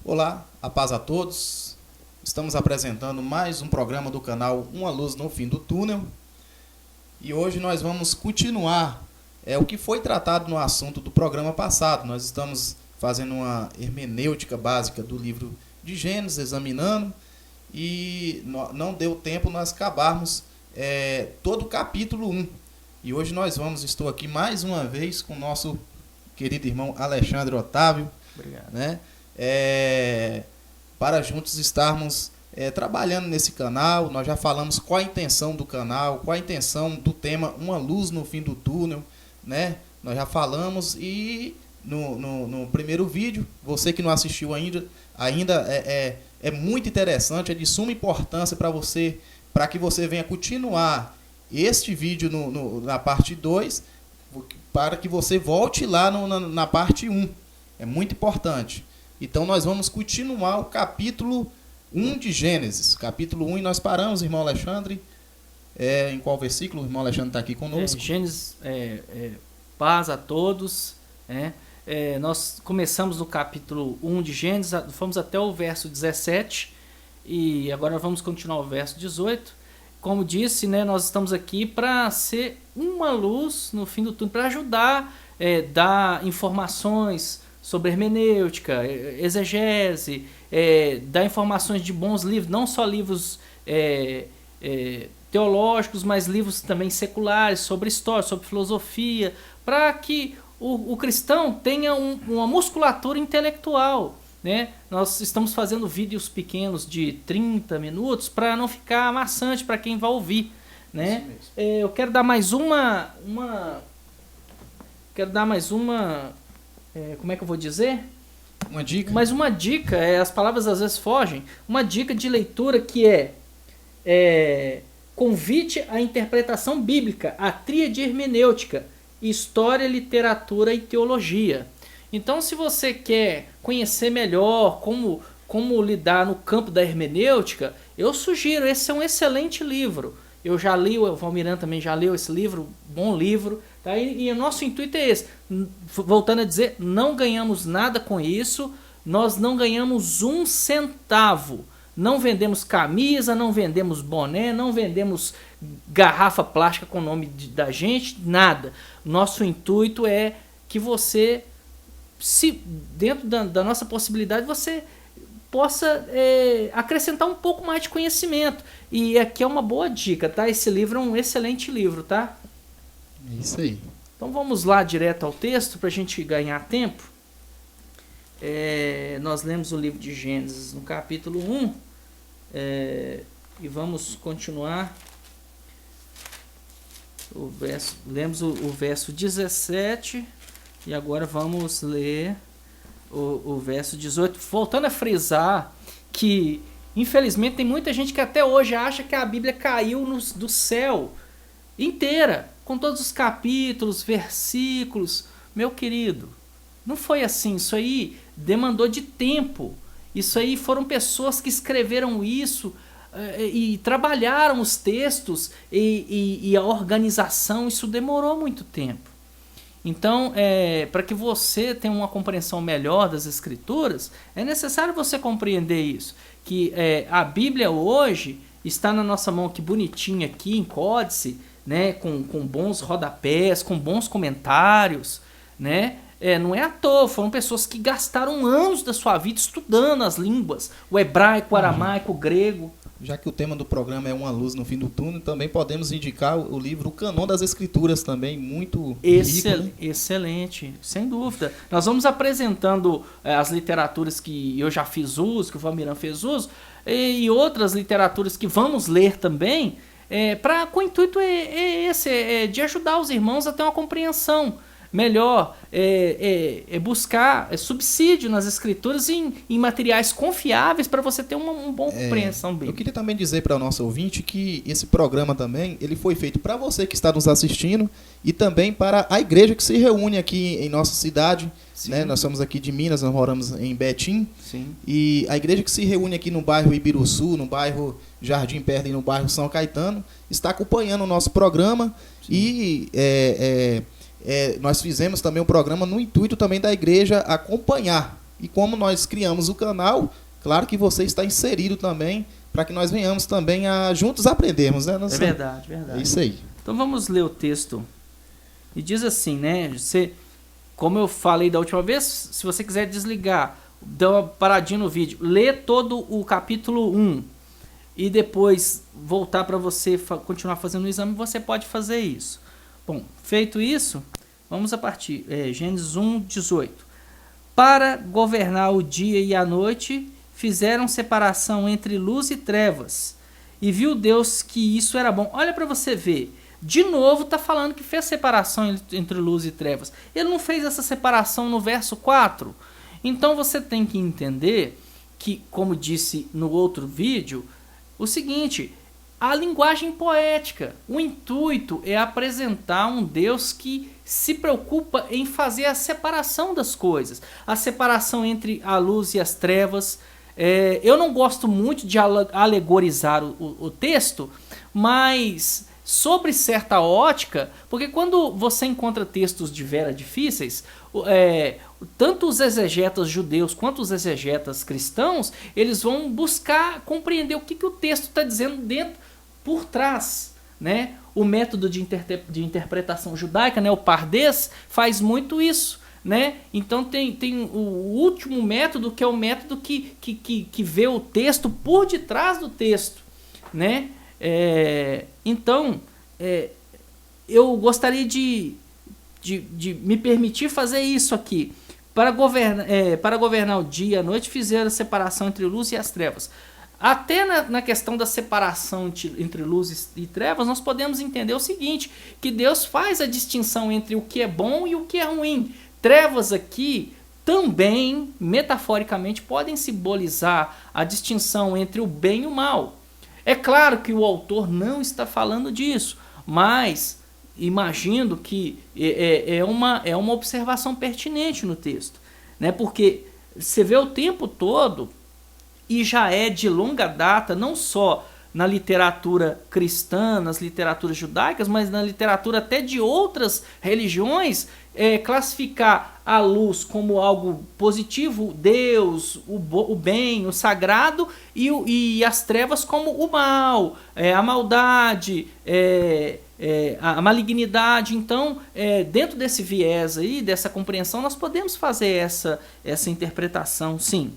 Olá, a paz a todos. Estamos apresentando mais um programa do canal Uma Luz no Fim do Túnel. E hoje nós vamos continuar o que foi tratado no assunto do programa passado. Nós estamos fazendo uma hermenêutica básica do livro de Gênesis, examinando, e não deu tempo nós acabarmos todo o capítulo 1. E hoje estou aqui mais uma vez com o nosso querido irmão Alexandre Otávio. Obrigado. Né? Para juntos estarmos trabalhando nesse canal. Nós já falamos qual a intenção do canal, qual a intenção do tema Uma Luz no Fim do Túnel, né? Nós já falamos, e no primeiro vídeo, você que não assistiu ainda é muito interessante, é de suma importância para que você venha continuar este vídeo na parte 2, para que você volte lá na parte 1. É muito importante. Então nós vamos continuar o capítulo 1 de Gênesis. Capítulo 1, e nós paramos, irmão Alexandre. Em qual versículo? O irmão Alexandre está aqui conosco. Gênesis, paz a todos. Nós começamos no capítulo 1 de Gênesis, fomos até o verso 17, e agora vamos continuar o verso 18. Como disse, nós estamos aqui para ser uma luz no fim do túnel, para ajudar, dar informações sobre hermenêutica, exegese, dar informações de bons livros, não só livros teológicos, mas livros também seculares, sobre história, sobre filosofia, para que o cristão tenha uma musculatura intelectual. Né? Nós estamos fazendo vídeos pequenos de 30 minutos para não ficar maçante para quem vai ouvir. Né? Eu quero dar mais uma como é que eu vou dizer? Uma dica. Mas uma dica, as palavras às vezes fogem. Uma dica de leitura que convite à interpretação bíblica, a tríade hermenêutica, história, literatura e teologia. Então, se você quer conhecer melhor como lidar no campo da hermenêutica, eu sugiro, esse é um excelente livro. Eu já li, o Valmiran também já leu esse livro, bom livro. Tá? E o nosso intuito é esse. Voltando a dizer, não ganhamos nada com isso, nós não ganhamos um centavo. Não vendemos camisa, não vendemos boné, não vendemos garrafa plástica com o nome da gente, nada. Nosso intuito é que você, se dentro da nossa possibilidade, você possa acrescentar um pouco mais de conhecimento. E aqui é uma boa dica, tá? Esse livro é um excelente livro, tá? É isso aí. Então vamos lá direto ao texto para a gente ganhar tempo. Nós lemos o livro de Gênesis no capítulo 1 e vamos continuar. Lemos o verso 17 e agora vamos ler o verso 18. Voltando a frisar que, infelizmente, tem muita gente que até hoje acha que a Bíblia caiu do céu inteira, com todos os capítulos, versículos. Meu querido, não foi assim. Isso aí demandou de tempo. Isso aí foram pessoas que escreveram isso e trabalharam os textos e a organização. Isso demorou muito tempo. Então, para que você tenha uma compreensão melhor das Escrituras, é necessário você compreender isso. Que a Bíblia hoje está na nossa mão, que bonitinha aqui em códice, né, com bons rodapés, com bons comentários, né? Não é à toa, foram pessoas que gastaram anos da sua vida estudando as línguas, o hebraico, o aramaico, o grego. Já que o tema do programa é Uma Luz no Fim do Túnel, também podemos indicar o livro O Cânon das Escrituras, também muito rico, né? Excelente, sem dúvida. Nós vamos apresentando as literaturas que eu já fiz uso, que o Valmiran fez uso, e outras literaturas que vamos ler também, com o intuito de ajudar os irmãos a ter uma compreensão melhor, buscar subsídio nas escrituras em materiais confiáveis para você ter uma boa compreensão bíblica. Eu queria também dizer para o nosso ouvinte que esse programa também ele foi feito para você que está nos assistindo e também para a igreja que se reúne aqui em nossa cidade. Né? Nós somos aqui de Minas, nós moramos em Betim. Sim. E a igreja que se reúne aqui no bairro Ibiruçu, no bairro Jardim Perla e no bairro São Caetano, está acompanhando o nosso programa. Sim. E nós fizemos também um programa no intuito também da igreja acompanhar E como nós criamos o canal, claro que você está inserido também, para que nós venhamos também a juntos aprendermos, né? É verdade, verdade. É isso aí. Então vamos ler o texto. E diz assim, né? Como eu falei da última vez, se você quiser desligar, dá uma paradinha no vídeo, lê todo o capítulo 1 e depois voltar para você continuar fazendo o exame, você pode fazer isso. Bom, feito isso, vamos a partir. Gênesis 1, 18. Para governar o dia e a noite, fizeram separação entre luz e trevas. E viu Deus que isso era bom. Olha para você ver. De novo está falando que fez separação entre luz e trevas. Ele não fez essa separação no verso 4. Então você tem que entender que, como disse no outro vídeo, o seguinte, a linguagem poética, o intuito é apresentar um Deus que se preocupa em fazer a separação das coisas, a separação entre a luz e as trevas. Eu não gosto muito de alegorizar o texto, mas sobre certa ótica, porque quando você encontra textos de vera difíceis, tanto os exegetas judeus quanto os exegetas cristãos, eles vão buscar compreender o que o texto está dizendo por trás, né? O método de interpretação judaica, né, o pardês, faz muito isso, né? Então tem o último método, que é o método que vê o texto por detrás do texto, né? Então, eu gostaria de me permitir fazer isso aqui. Para governar o dia e a noite, fizeram a separação entre luz e as trevas. Até na questão da separação entre luz e trevas, nós podemos entender o seguinte, que Deus faz a distinção entre o que é bom e o que é ruim. Trevas aqui também, metaforicamente, podem simbolizar a distinção entre o bem e o mal. É claro que o autor não está falando disso, mas imagino que é uma observação pertinente no texto, né? Porque você vê o tempo todo, e já é de longa data, não só na literatura cristã, nas literaturas judaicas, mas na literatura até de outras religiões, classificar a luz como algo positivo, Deus, o bem, o sagrado, e as trevas como o mal, a maldade, a malignidade. Então, dentro desse viés aí, dessa compreensão, nós podemos fazer essa interpretação, sim,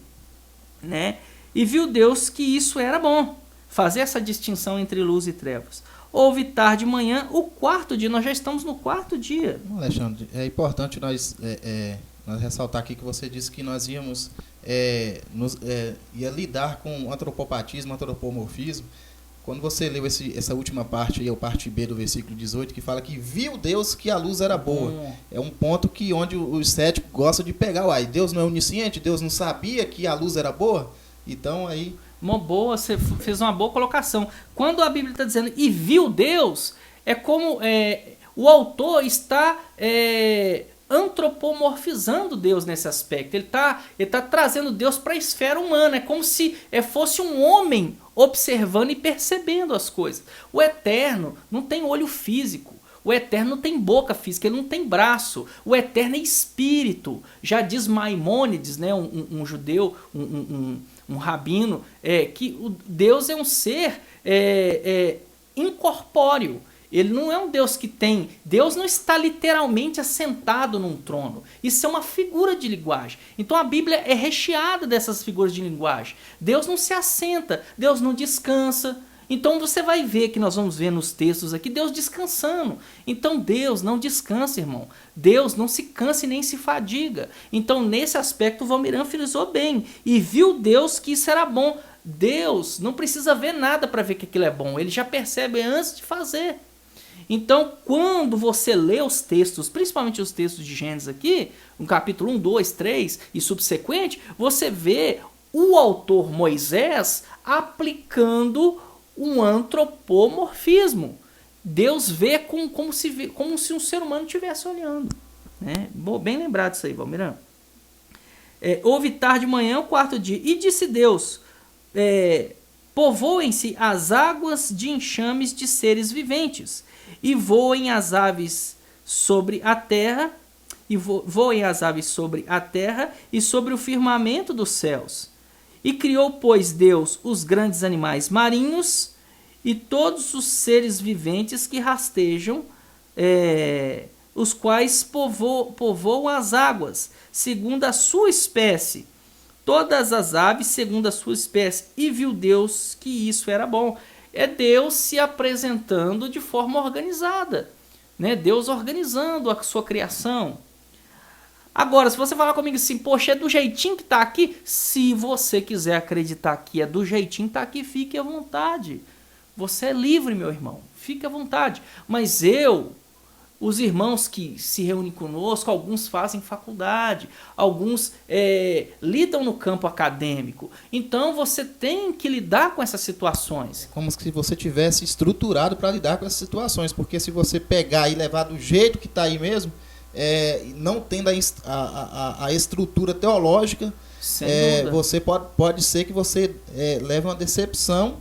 né? E viu Deus que isso era bom, fazer essa distinção entre luz e trevas. Houve tarde e manhã, o quarto dia. Nós já estamos no quarto dia. Alexandre, é importante nós ressaltar aqui que você disse que nós íamos ia lidar com antropopatismo, antropomorfismo. Quando você leu essa última parte, aí, a parte B do versículo 18, que fala que viu Deus que a luz era boa. É um ponto onde os céticos gostam de pegar. Uai, Deus não é onisciente? Deus não sabia que a luz era boa? Então aí... Você fez uma boa colocação. Quando a Bíblia está dizendo e viu Deus, é como o autor está antropomorfizando Deus nesse aspecto. Ele tá trazendo Deus para a esfera humana. É como se fosse um homem observando e percebendo as coisas. O Eterno não tem olho físico. O Eterno não tem boca física, ele não tem braço. O Eterno é espírito. Já diz Maimônides, né, um judeu, um rabino, que Deus é um ser incorpóreo. Ele não é um Deus que tem... Deus não está literalmente assentado num trono. Isso é uma figura de linguagem. Então a Bíblia é recheada dessas figuras de linguagem. Deus não se assenta, Deus não descansa. Então você vai ver que nós vamos ver nos textos aqui Deus descansando. Então Deus não descansa, irmão. Deus não se cansa e nem se fadiga. Então nesse aspecto o Valmiran frisou bem. E viu Deus que isso era bom. Deus não precisa ver nada para ver que aquilo é bom. Ele já percebe antes de fazer. Então quando você lê os textos, principalmente os textos de Gênesis aqui, no capítulo 1, 2, 3 e subsequente, você vê o autor Moisés aplicando um antropomorfismo. Deus vê como se um ser humano estivesse olhando. Né? Bem lembrado isso aí, Valmiran. Houve tarde de manhã, o quarto dia. E disse Deus, povoem-se as águas de enxames de seres viventes, e voem as aves sobre a terra, e voem as aves sobre a terra e sobre o firmamento dos céus. E criou, pois, Deus os grandes animais marinhos e todos os seres viventes que rastejam, os quais povoam as águas, segundo a sua espécie. Todas as aves segundo a sua espécie. E viu Deus que isso era bom. É Deus se apresentando de forma organizada, né? Deus organizando a sua criação. Agora, se você falar comigo assim, poxa, é do jeitinho que está aqui? Se você quiser acreditar que é do jeitinho que está aqui, fique à vontade. Você é livre, meu irmão. Fique à vontade. Mas os irmãos que se reúnem conosco, alguns fazem faculdade, alguns lidam no campo acadêmico. Então você tem que lidar com essas situações. Como se você tivesse estruturado para lidar com essas situações, porque se você pegar e levar do jeito que está aí mesmo, não tendo a estrutura teológica, você pode ser que você leve uma decepção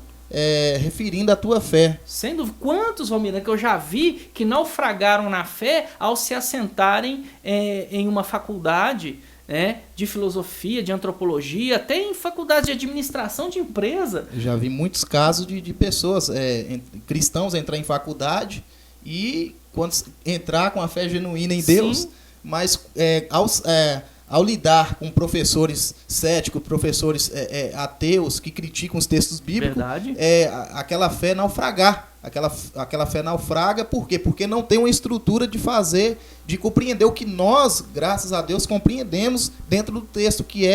referindo a tua fé. Sem dúvida. Quantos, Valmir, que eu já vi que naufragaram na fé ao se assentarem em uma faculdade de filosofia, de antropologia, até em faculdade de administração de empresa. Eu já vi muitos casos de pessoas, cristãos, entrar em faculdade e quando entrar com a fé genuína em Deus, sim, mas ao lidar com professores céticos, professores ateus que criticam os textos bíblicos, aquela fé naufragar. Aquela fé naufraga, por quê? Porque não tem uma estrutura de compreender o que nós, graças a Deus, compreendemos dentro do texto, que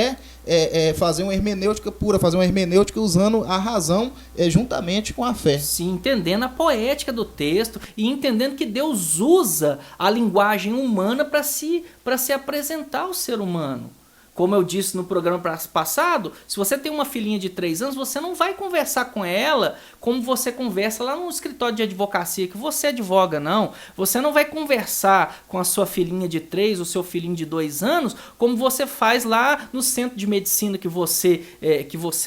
fazer uma hermenêutica pura, fazer uma hermenêutica usando a razão juntamente com a fé. Sim, entendendo a poética do texto e entendendo que Deus usa a linguagem humana para se apresentar ao ser humano. Como eu disse no programa passado, se você tem uma filhinha de 3 anos, você não vai conversar com ela como você conversa lá no escritório de advocacia, que você advoga, não. Você não vai conversar com a sua filhinha de 3 ou seu filhinho de 2 anos como você faz lá no centro de medicina que você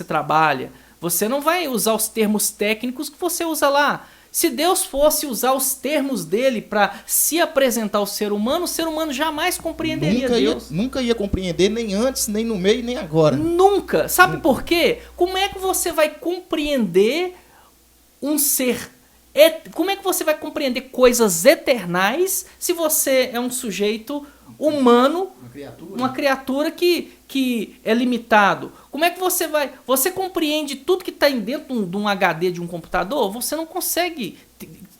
trabalha. Você não vai usar os termos técnicos que você usa lá. Se Deus fosse usar os termos dele para se apresentar ao ser humano, o ser humano jamais compreenderia Deus. Nunca ia compreender, nem antes, nem no meio, nem agora. Nunca. Sabe por quê? Como é que você vai compreender um ser? Como é que você vai compreender coisas eternais se você é um sujeito humano, uma criatura que é limitado? Como é que você compreende tudo que está dentro de um HD de um computador? Você não consegue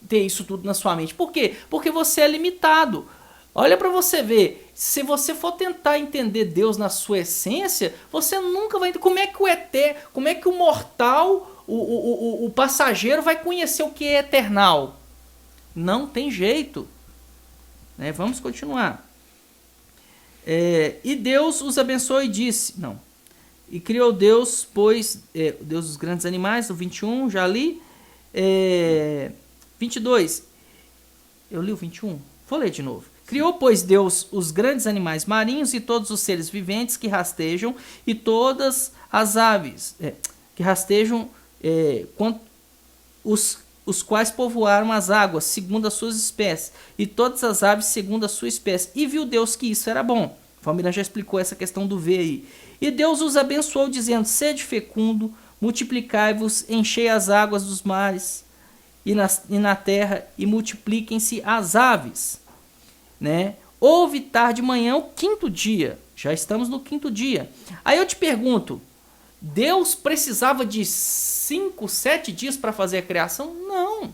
ter isso tudo na sua mente. Por quê? Porque você é limitado. Olha para você ver, se você for tentar entender Deus na sua essência, você nunca vai entender. Como é que o mortal, o passageiro vai conhecer o que é eternal? Não tem jeito. Vamos continuar. E Deus os abençoou e disse... E criou Deus, Deus dos grandes animais, no 21, já li. 22. Eu li o 21? Vou ler de novo. Criou, pois, Deus os grandes animais marinhos e todos os seres viventes que rastejam e todas as aves que rastejam, os quais povoaram as águas, segundo as suas espécies, e todas as aves segundo a sua espécie. E viu Deus que isso era bom. O Valmir já explicou essa questão do ver aí. E Deus os abençoou, dizendo: sede fecundo, multiplicai-vos, enchei as águas dos mares e na terra, e multipliquem-se as aves. Houve tarde de manhã o 5º dia. Já estamos no 5º dia. Aí eu te pergunto, Deus precisava de 5, 7 dias para fazer a criação? Não.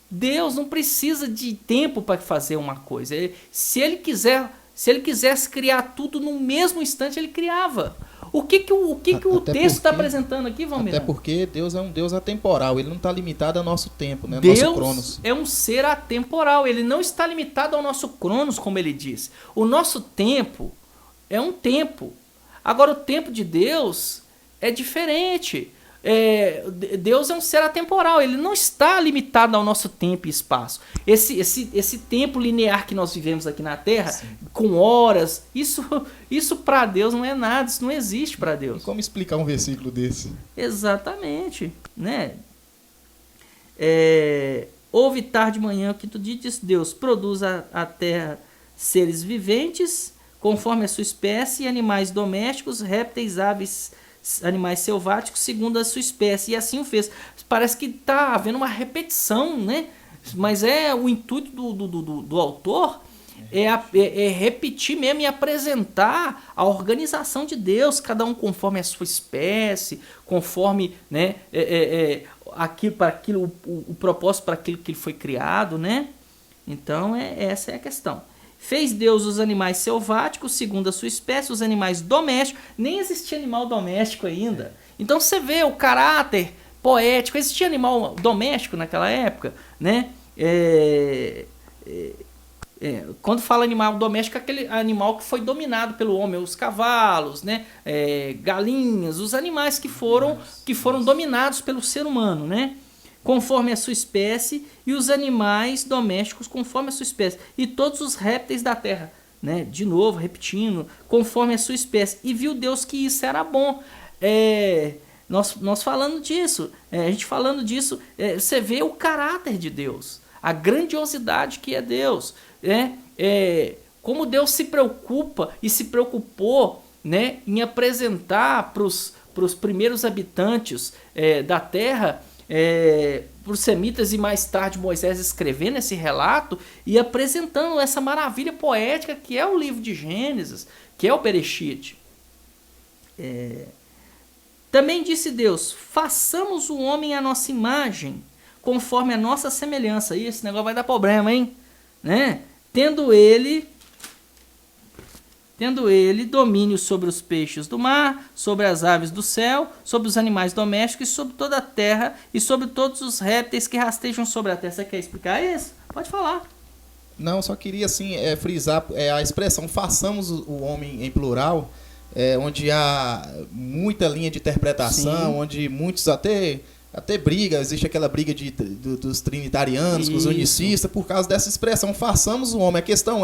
Deus não precisa de tempo para fazer uma coisa. Se ele quisesse criar tudo no mesmo instante, ele criava. O que o texto está apresentando aqui, Valmir? Até porque Deus é um Deus atemporal. Ele não está limitado ao nosso tempo, né? Deus nosso cronos. É um ser atemporal. Ele não está limitado ao nosso cronos, como ele diz. O nosso tempo é um tempo. Agora, o tempo de Deus é diferente. Deus é um ser atemporal, ele não está limitado ao nosso tempo e espaço. Esse tempo linear que nós vivemos aqui na Terra, sim, com horas, isso para Deus não é nada, isso não existe para Deus. E como explicar um versículo desse? Exatamente, Houve tarde de manhã, que tu disse Deus, produz a terra seres viventes, conforme a sua espécie, animais domésticos, répteis, aves, animais selváticos, segundo a sua espécie. E assim o fez. Parece que está havendo uma repetição, né? Mas o intuito do autor é repetir mesmo e apresentar a organização de Deus, cada um conforme a sua espécie, conforme, né, o propósito para aquilo que ele foi criado, né? Então, essa é a questão. Fez Deus os animais selváticos, segundo a sua espécie, os animais domésticos. Nem existia animal doméstico ainda. Então, você vê o caráter poético. Existia animal doméstico naquela época, né? Quando fala animal doméstico, é aquele animal que foi dominado pelo homem, os cavalos, né? Galinhas, os animais que foram dominados pelo ser humano, né? Conforme a sua espécie, e os animais domésticos conforme a sua espécie, e todos os répteis da terra, né? De novo, repetindo, conforme a sua espécie. E viu Deus que isso era bom. Nós falando disso, a gente falando disso, você vê o caráter de Deus, a grandiosidade que é Deus, como Deus se preocupa e se preocupou, né, em apresentar para os primeiros habitantes da terra, para os semitas, e mais tarde Moisés escrevendo esse relato e apresentando essa maravilha poética que é o livro de Gênesis, que é o Bereshit. Também disse Deus: façamos o homem à nossa imagem, conforme a nossa semelhança. E esse negócio vai dar problema, hein? Né? Tendo ele domínio sobre os peixes do mar, sobre as aves do céu, sobre os animais domésticos, e sobre toda a terra, e sobre todos os répteis que rastejam sobre a terra. Você quer explicar isso? Pode falar. Não, só queria assim, frisar a expressão façamos o homem em plural, onde há muita linha de interpretação, sim, onde muitos até briga, existe aquela briga dos trinitarianos, com os unicistas, por causa dessa expressão, façamos o homem. A questão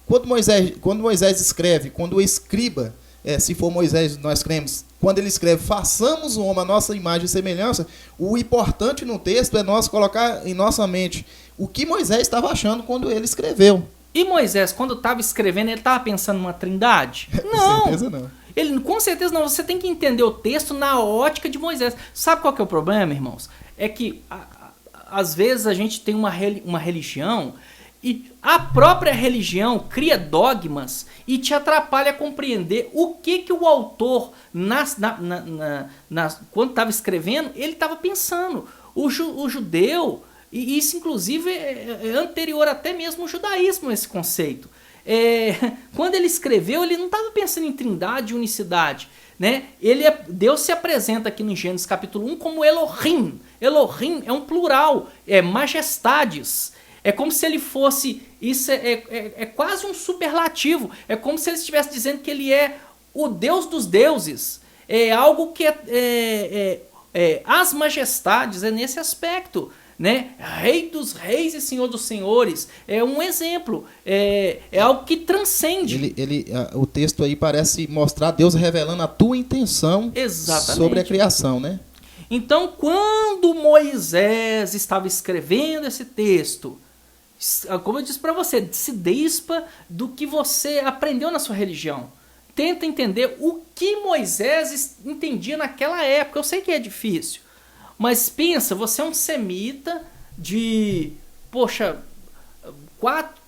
quando Moisés escreve, quando o escriba, se for Moisés, nós cremos, quando ele escreve, façamos o homem a nossa imagem e semelhança, o importante no texto é nós colocar em nossa mente o que Moisés estava achando quando ele escreveu. E Moisés, quando estava escrevendo, ele estava pensando numa trindade? Não. Com certeza não. Com certeza não. Você tem que entender o texto na ótica de Moisés. Sabe qual que é o problema, irmãos? É que, às vezes, a gente tem uma religião e a própria religião cria dogmas e te atrapalha a compreender o que o autor, quando estava escrevendo, ele estava pensando. O judeu, e isso inclusive é anterior até mesmo ao judaísmo, esse conceito. Quando ele escreveu, ele não estava pensando em trindade e unicidade, né? Deus se apresenta aqui no Gênesis capítulo 1 como Elohim. Elohim é um plural, majestades. É como se ele fosse, isso é quase um superlativo, é como se ele estivesse dizendo que ele é o Deus dos deuses. É algo que as majestades, é nesse aspecto, né? Rei dos reis e Senhor dos senhores, é um exemplo, é algo que transcende. O texto aí parece mostrar Deus revelando a tua intenção. Exatamente. Sobre a criação, né? Então, quando Moisés estava escrevendo esse texto, como eu disse para você, se despa do que você aprendeu na sua religião. Tenta entender o que Moisés entendia naquela época. Eu sei que é difícil, mas pensa, você é um semita de,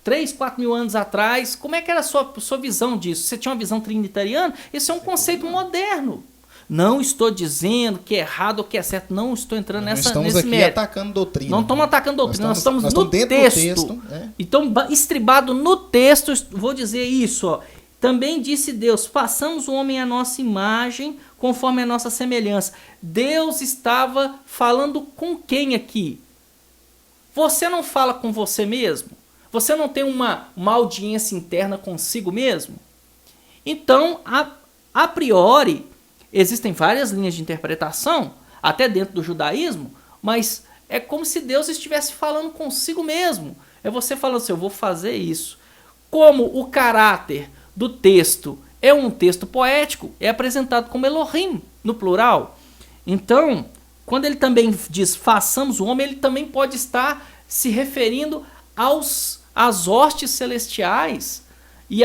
3, 4 mil anos atrás, como é que era a sua visão disso? Você tinha uma visão trinitariana? Esse é um conceito moderno. Não estou dizendo que é errado ou que é certo, não estou entrando nesse mérito. Estamos aqui atacando doutrina. Não estamos atacando doutrina, nós estamos no texto. Então, estribado no texto, vou dizer isso, ó. Também disse Deus: façamos o homem à nossa imagem, conforme a nossa semelhança. Deus estava falando com quem aqui? Você não fala com você mesmo? Você não tem uma audiência interna consigo mesmo? Então, a priori, existem várias linhas de interpretação, até dentro do judaísmo, mas é como se Deus estivesse falando consigo mesmo. É você falando assim: eu vou fazer isso. Como o caráter do texto é um texto poético, é apresentado como Elohim, no plural. Então, quando ele também diz façamos o homem, ele também pode estar se referindo aos as hostes celestiais e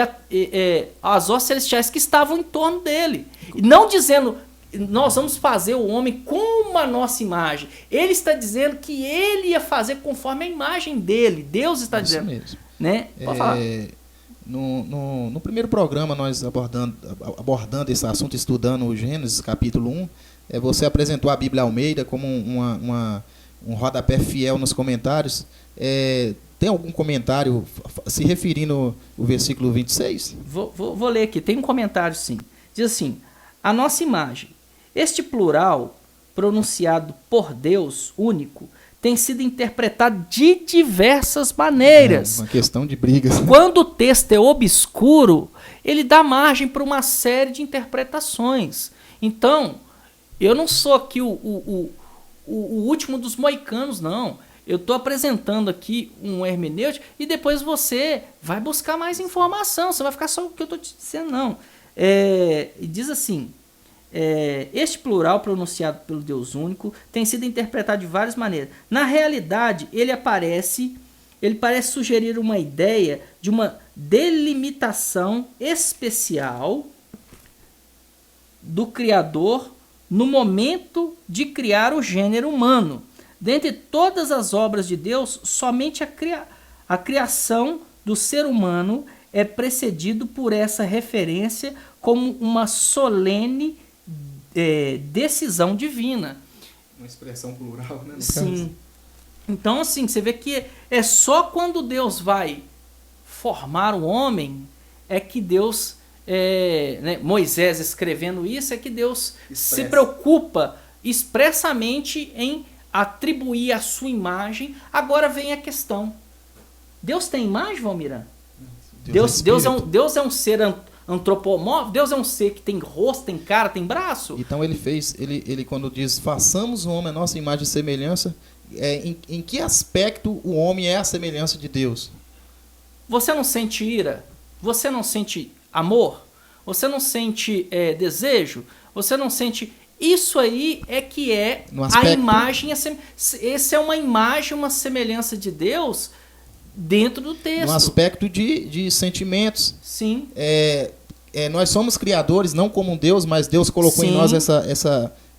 as hostes celestiais que estavam em torno dele. E não dizendo, nós vamos fazer o homem como a nossa imagem. Ele está dizendo que ele ia fazer conforme a imagem dele. Deus está Isso dizendo. mesmo. Né? Pode falar. No primeiro programa, nós abordando esse assunto, estudando o Gênesis, capítulo 1, você apresentou a Bíblia Almeida como um rodapé fiel nos comentários. Tem algum comentário se referindo ao versículo 26? Vou ler aqui, tem um comentário sim. Diz assim, a nossa imagem. Este plural, pronunciado por Deus único, tem sido interpretado de diversas maneiras. Uma questão de brigas. Quando o texto é obscuro, ele dá margem para uma série de interpretações. Então, eu não sou aqui o último dos moicanos, não. Eu estou apresentando aqui um hermenêutico e depois você vai buscar mais informação. Você vai ficar só o que eu estou te dizendo, não. Diz assim, este plural pronunciado pelo Deus único tem sido interpretado de várias maneiras. Na realidade, ele parece sugerir uma ideia de uma delimitação especial do Criador no momento de criar o gênero humano. Dentre todas as obras de Deus, somente a criação do ser humano é precedido por essa referência como uma solene decisão divina. Uma expressão plural, né? Sim. Então, assim, você vê que é só quando Deus vai formar o homem é que Deus, Moisés escrevendo isso, é que Deus se preocupa expressamente em atribuir a sua imagem. Agora vem a questão. Deus tem imagem, Valmira? Deus é um ser antropomórfico? Deus é um ser que tem rosto, tem cara, tem braço? Então ele quando diz, façamos o homem a nossa imagem e semelhança, em que aspecto o homem é a semelhança de Deus? Você não sente ira? Você não sente amor? Você não sente desejo? Você não sente... Isso aí é que a imagem. Essa é uma imagem, uma semelhança de Deus dentro do texto. No aspecto de sentimentos. Sim. Nós somos criadores, não como um Deus, mas Deus colocou Sim. em nós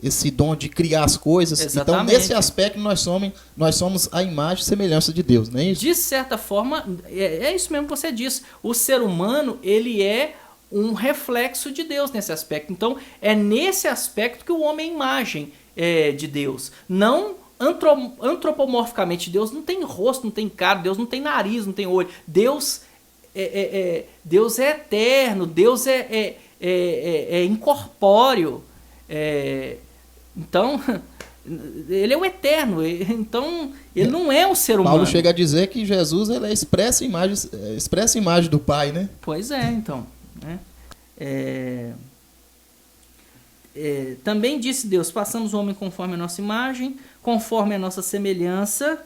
esse dom de criar as coisas. Exatamente. Então, nesse aspecto, nós somos a imagem e semelhança de Deus, não é isso? De certa forma, é isso mesmo que você disse. O ser humano, ele é um reflexo de Deus nesse aspecto. Então, é nesse aspecto que o homem é imagem de Deus. Não antropomorficamente. Deus não tem rosto, não tem cara, Deus não tem nariz, não tem olho. Deus Deus é eterno, Deus é incorpóreo. Então, ele é o eterno. Então, ele não é um ser humano. Paulo chega a dizer que Jesus ele expressa a imagem do Pai, né? Pois é, então. Também disse Deus, façamos o homem conforme a nossa imagem, conforme a nossa semelhança,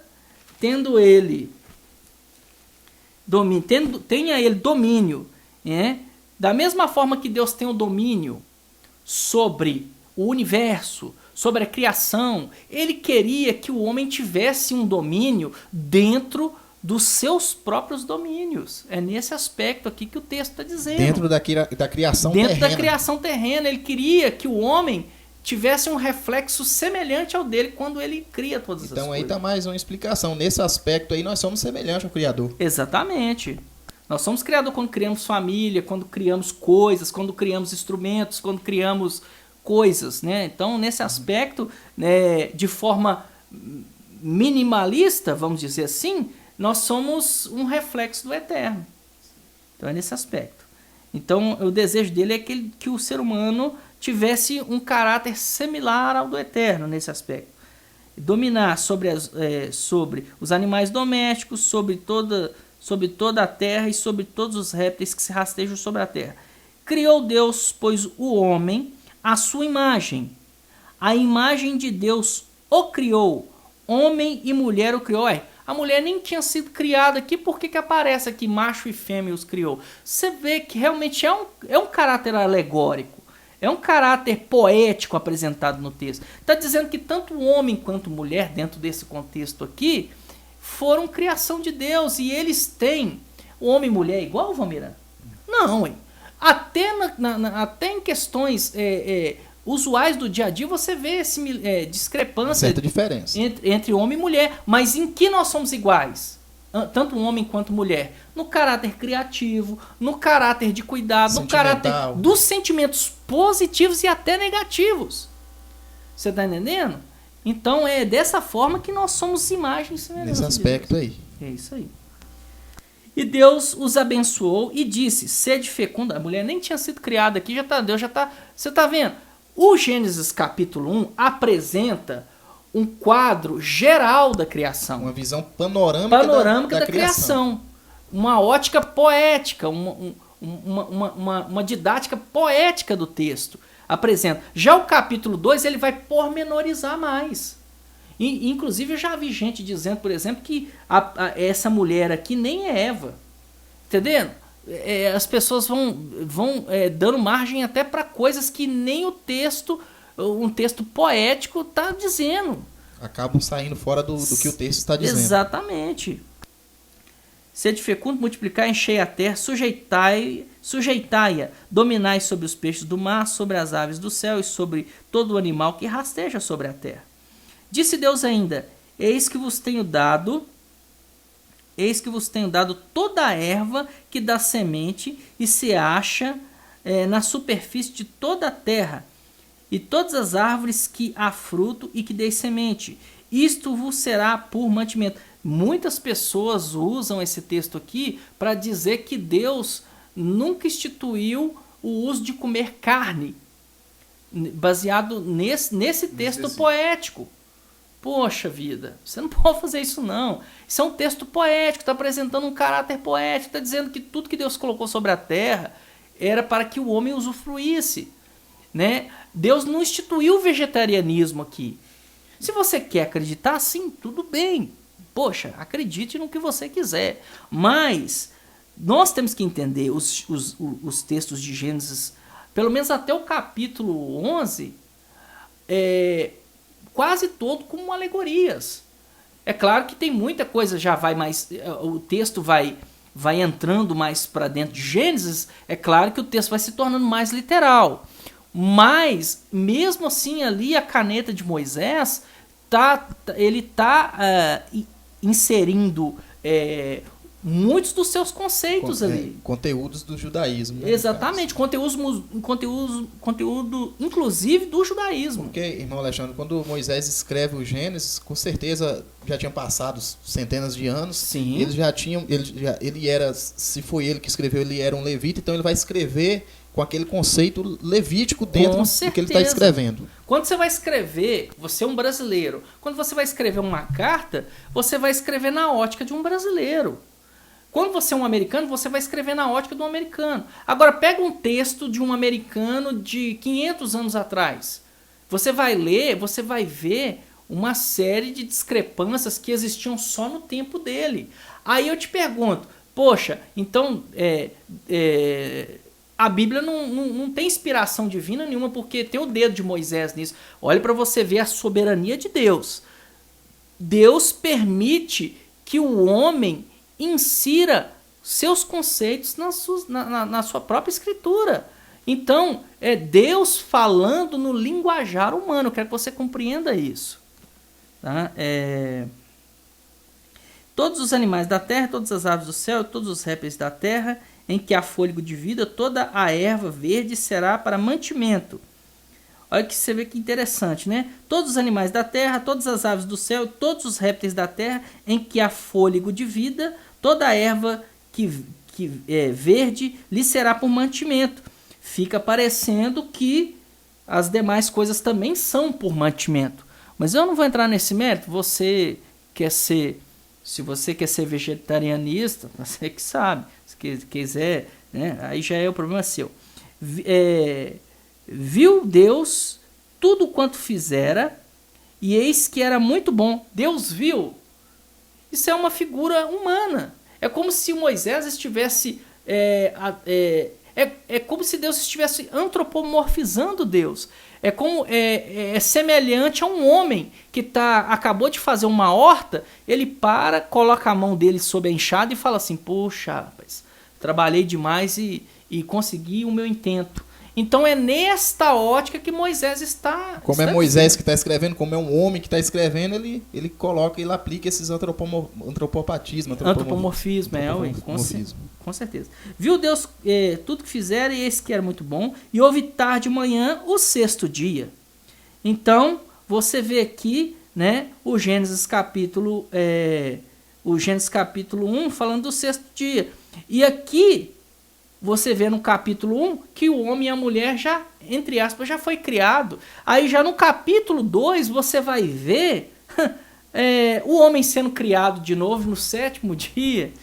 tenha ele domínio. Da mesma forma que Deus tem o domínio sobre o universo, sobre a criação, ele queria que o homem tivesse um domínio dentro dos seus próprios domínios. É nesse aspecto aqui que o texto está dizendo. Dentro da criação terrena. Dentro da criação terrena. Ele queria que o homem tivesse um reflexo semelhante ao dele quando ele cria todas as coisas. Então aí está mais uma explicação. Nesse aspecto aí nós somos semelhantes ao Criador. Exatamente. Nós somos criador quando criamos família, quando criamos coisas, quando criamos instrumentos, quando criamos coisas, né? Então, nesse aspecto, de forma minimalista, vamos dizer assim, nós somos um reflexo do eterno. Então, é nesse aspecto. Então, o desejo dele é que o ser humano tivesse um caráter similar ao do eterno, nesse aspecto. Dominar sobre os animais domésticos, sobre toda a terra e sobre todos os répteis que se rastejam sobre a terra. Criou Deus, pois, o homem à sua imagem. A imagem de Deus o criou. Homem e mulher o criou. A mulher nem tinha sido criada aqui, por que aparece aqui macho e fêmea os criou? Você vê que realmente é um caráter alegórico, é um caráter poético apresentado no texto. Está dizendo que tanto o homem quanto a mulher, dentro desse contexto aqui, foram criação de Deus e eles têm o homem e mulher igual, Valmira? Não, hein? Até em questões usuais do dia a dia você vê essa discrepância certa diferença entre homem e mulher, mas em que nós somos iguais? Tanto homem quanto mulher, no caráter criativo, no caráter de cuidado, no caráter dos sentimentos positivos e até negativos. Você está entendendo? Então é dessa forma que nós somos imagens e semelhança nesse aspecto de aí. É isso aí. E Deus os abençoou e disse: sede fecunda. A mulher nem tinha sido criada aqui, Deus já está. Você está vendo? O Gênesis capítulo 1 apresenta um quadro geral da criação. Uma visão panorâmica da criação. Uma ótica poética, uma didática poética do texto. Apresenta. Já o capítulo 2 ele vai pormenorizar mais. Inclusive eu já vi gente dizendo, por exemplo, que essa mulher aqui nem é Eva. Entendendo? As pessoas vão dando margem até para coisas que nem o texto, um texto poético está dizendo. Acabam saindo fora do que o texto está dizendo. Exatamente. Sede fecundo, multiplicai, enchei a terra, sujeitai-a, dominai sobre os peixes do mar, sobre as aves do céu e sobre todo o animal que rasteja sobre a terra. Disse Deus ainda: eis que vos tenho dado toda a erva que dá semente e se acha na superfície de toda a terra, e todas as árvores que há fruto e que dê semente. Isto vos será por mantimento. Muitas pessoas usam esse texto aqui para dizer que Deus nunca instituiu o uso de comer carne, baseado nesse texto poético. Poxa vida, você não pode fazer isso não. Isso é um texto poético, está apresentando um caráter poético, está dizendo que tudo que Deus colocou sobre a terra era para que o homem usufruísse. Né? Deus não instituiu o vegetarianismo aqui. Se você quer acreditar, sim, tudo bem. Poxa, acredite no que você quiser. Mas nós temos que entender os textos de Gênesis, pelo menos até o capítulo 11, quase todo como alegorias. É claro que tem muita coisa, já vai mais, o texto vai entrando mais para dentro de Gênesis, é claro que o texto vai se tornando mais literal. Mas, mesmo assim, ali a caneta de Moisés, ele está inserindo muitos dos seus conceitos ali. Conteúdos do judaísmo. Né, exatamente, conteúdo inclusive do judaísmo. Porque, irmão Alexandre, quando Moisés escreve o Gênesis, com certeza já tinham passado centenas de anos. Sim. Ele era, se foi ele que escreveu, ele era um levita, então ele vai escrever com aquele conceito levítico dentro do que ele está escrevendo. Quando você vai escrever, você é um brasileiro, quando você vai escrever uma carta, você vai escrever na ótica de um brasileiro. Quando você é um americano, você vai escrever na ótica de um americano. Agora, pega um texto de um americano de 500 anos atrás. Você vai ler, você vai ver uma série de discrepâncias que existiam só no tempo dele. Aí eu te pergunto, poxa, então a Bíblia não tem inspiração divina nenhuma, porque tem o dedo de Moisés nisso. Olha para você ver a soberania de Deus. Deus permite que o homem insira seus conceitos na sua própria escritura. Então, é Deus falando no linguajar humano. Eu quero que você compreenda isso. Tá? Todos os animais da terra, todas as aves do céu, todos os répteis da terra, em que há fôlego de vida, toda a erva verde será para mantimento. Olha que você vê que interessante, né? Todos os animais da terra, todas as aves do céu, todos os répteis da terra, em que há fôlego de vida, toda a erva que é verde lhe será por mantimento. Fica parecendo que as demais coisas também são por mantimento. Mas eu não vou entrar nesse mérito. Se você quer ser vegetarianista, você que sabe. Se quiser, né? Aí já é o problema seu. Viu Deus tudo quanto fizera, e eis que era muito bom. Deus viu. Isso é uma figura humana. É como se Moisés estivesse É como se Deus estivesse antropomorfizando Deus. É semelhante a um homem que acabou de fazer uma horta, ele coloca a mão dele sob a enxada e fala assim, poxa, rapaz, trabalhei demais e consegui o meu intento. Então é nesta ótica que Moisés está... Como é Moisés que está escrevendo, como é um homem que está escrevendo, ele coloca, ele aplica esses antropomorfismo, com certeza. Viu Deus tudo que fizera e eis que era muito bom, e houve tarde e manhã o sexto dia. Então, você vê aqui, né, o Gênesis capítulo 1 falando do sexto dia. E aqui você vê no capítulo 1 que o homem e a mulher já, entre aspas, já foi criado. Aí já no capítulo 2 você vai ver o homem sendo criado de novo no sétimo dia.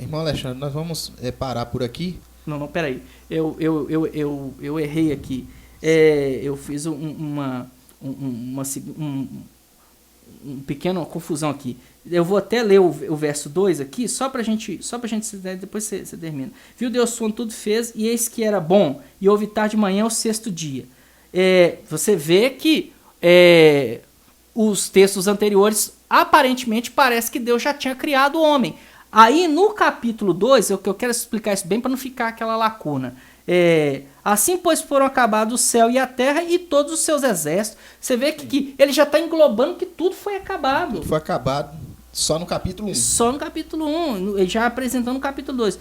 Irmão Alexandre, nós vamos parar por aqui. Não, peraí. Eu errei aqui. Eu fiz uma pequena confusão aqui. Eu vou até ler o verso 2 aqui, só pra gente depois você termina. Viu Deus quando tudo fez, e eis que era bom, e houve tarde de manhã o sexto dia. Você vê que os textos anteriores, aparentemente, parece que Deus já tinha criado o homem. Aí, no capítulo 2, eu quero explicar isso bem para não ficar aquela lacuna. Assim, pois, foram acabados o céu e a terra e todos os seus exércitos. Você vê que ele já está englobando que tudo foi acabado. Tudo foi acabado só no capítulo 1. Só no capítulo 1, já apresentando o capítulo 2.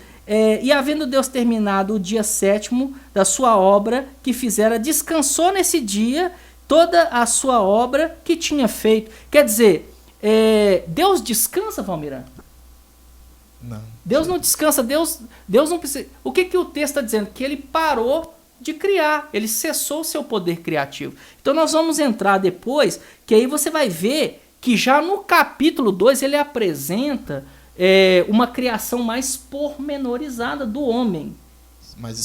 E havendo Deus terminado o dia sétimo da sua obra que fizera, descansou nesse dia toda a sua obra que tinha feito. Quer dizer, Deus descansa, Valmir? Não. Deus não descansa, Deus não precisa. O que o texto está dizendo? Que ele parou de criar, ele cessou o seu poder criativo. Então nós vamos entrar depois, que aí você vai ver que já no capítulo 2 ele apresenta uma criação mais pormenorizada do homem. Mais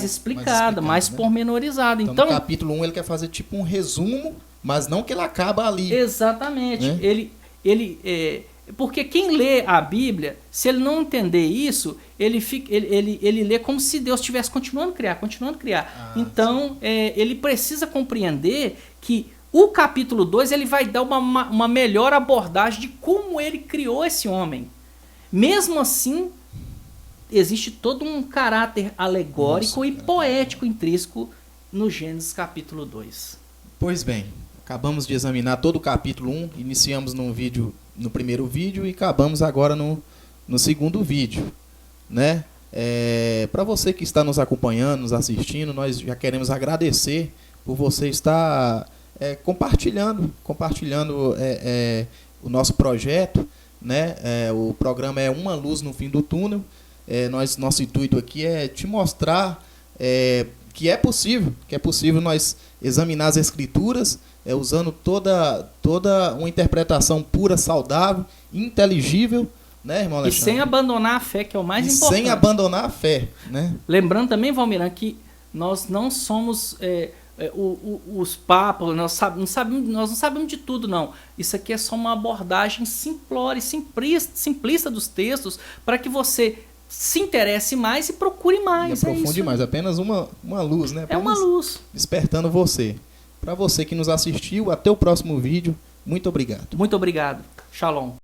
explicada. Mais pormenorizada. Então, no capítulo 1 ele quer fazer tipo um resumo, mas não que ele acaba ali. Exatamente. Né? Porque quem lê a Bíblia, se ele não entender isso, ele lê como se Deus estivesse continuando a criar. Então, ele precisa compreender que o capítulo 2 ele vai dar uma melhor abordagem de como ele criou esse homem. Mesmo assim, existe todo um caráter alegórico e poético intrínseco no Gênesis capítulo 2. Pois bem, acabamos de examinar todo o capítulo 1, iniciamos no primeiro vídeo e acabamos agora no segundo vídeo, né? Para você que está nos acompanhando, nos assistindo, nós já queremos agradecer por você estar compartilhando o nosso projeto, né? O programa é Uma Luz no Fim do Túnel. Nosso intuito aqui é te mostrar que é possível nós examinar as Escrituras usando toda uma interpretação pura, saudável, inteligível, né, irmão Alexandre? E sem abandonar a fé, que é o mais importante. Sem abandonar a fé, né? Lembrando também, Valmir, que nós não somos os papas, nós não sabemos de tudo, não. Isso aqui é só uma abordagem simplória e simplista dos textos para que você se interesse mais e procure mais. E aprofunde mais, apenas uma luz, né? Apenas uma luz. Despertando você. Para você que nos assistiu, até o próximo vídeo. Muito obrigado. Muito obrigado. Shalom.